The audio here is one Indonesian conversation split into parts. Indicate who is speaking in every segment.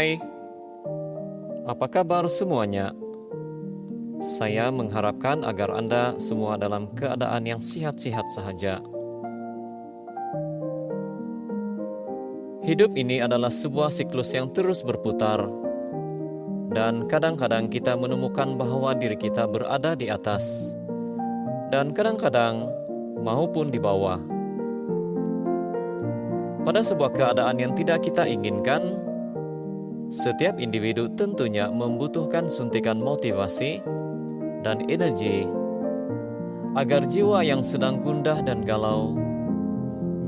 Speaker 1: Hai, apa kabar semuanya? Saya mengharapkan agar Anda semua dalam keadaan yang sehat-sehat saja. Hidup ini adalah sebuah siklus yang terus berputar, dan kadang-kadang kita menemukan bahwa diri kita berada di atas, dan kadang-kadang maupun di bawah. Pada sebuah keadaan yang tidak kita inginkan, setiap individu tentunya membutuhkan suntikan motivasi dan energi agar jiwa yang sedang gundah dan galau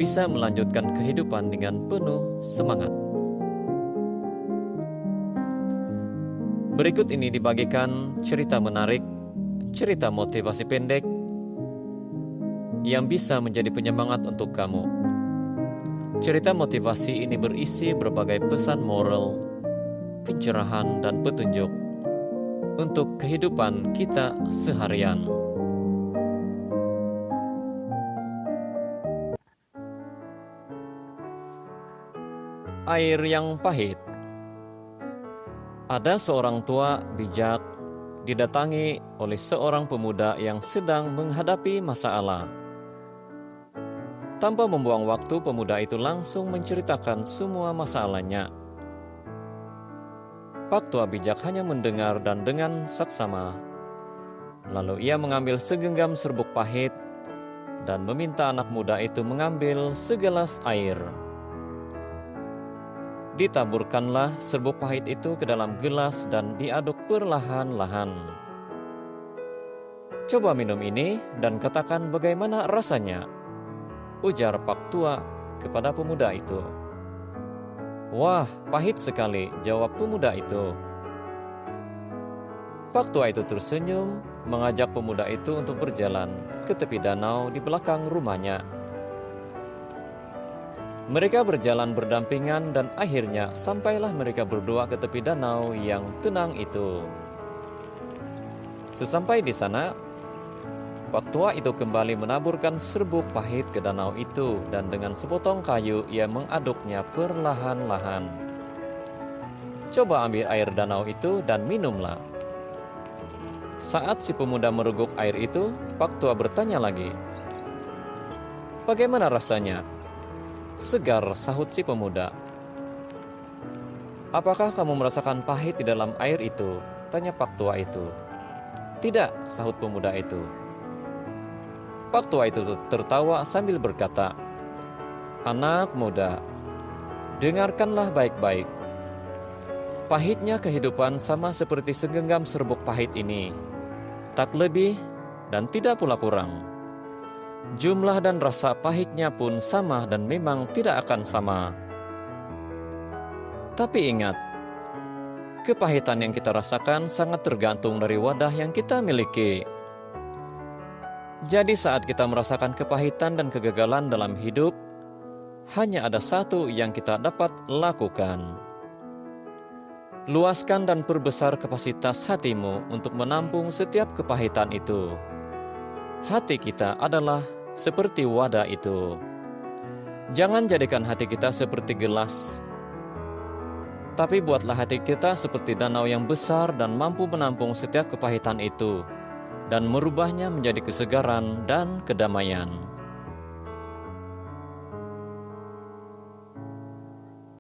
Speaker 1: bisa melanjutkan kehidupan dengan penuh semangat. Berikut ini dibagikan cerita menarik, cerita motivasi pendek yang bisa menjadi penyemangat untuk kamu. Cerita motivasi ini berisi berbagai pesan moral, pencerahan dan petunjuk untuk kehidupan kita seharian. Air yang pahit. Ada seorang tua bijak didatangi oleh seorang pemuda yang sedang menghadapi masalah. Tanpa membuang waktu, pemuda itu langsung menceritakan semua masalahnya. Pak tua bijak hanya mendengar dan dengan saksama. Lalu ia mengambil segenggam serbuk pahit dan meminta anak muda itu mengambil segelas air. Ditaburkanlah serbuk pahit itu ke dalam gelas dan diaduk perlahan-lahan. Coba minum ini dan katakan bagaimana rasanya, ujar Pak tua kepada pemuda itu. Wah, pahit sekali, jawab pemuda itu. Pak tua itu tersenyum, mengajak pemuda itu untuk berjalan ke tepi danau di belakang rumahnya. Mereka berjalan berdampingan dan akhirnya sampailah mereka berdua ke tepi danau yang tenang itu. Sesampai di sana, Pak tua itu kembali menaburkan serbuk pahit ke danau itu dan dengan sepotong kayu ia mengaduknya perlahan-lahan. Coba ambil air danau itu dan minumlah. Saat si pemuda mereguk air itu, Pak tua bertanya lagi. Bagaimana rasanya? Segar, sahut si pemuda. Apakah kamu merasakan pahit di dalam air itu? Tanya Pak tua itu. Tidak, sahut pemuda itu. Pak tua itu tertawa sambil berkata, anak muda, dengarkanlah baik-baik. Pahitnya kehidupan sama seperti segenggam serbuk pahit ini, tak lebih dan tidak pula kurang. Jumlah dan rasa pahitnya pun sama dan memang tidak akan sama. Tapi ingat, kepahitan yang kita rasakan sangat tergantung dari wadah yang kita miliki. Jadi saat kita merasakan kepahitan dan kegagalan dalam hidup, hanya ada satu yang kita dapat lakukan. Luaskan dan perbesar kapasitas hatimu untuk menampung setiap kepahitan itu. Hati kita adalah seperti wadah itu. Jangan jadikan hati kita seperti gelas, tapi buatlah hati kita seperti danau yang besar dan mampu menampung setiap kepahitan itu dan merubahnya menjadi kesegaran dan kedamaian.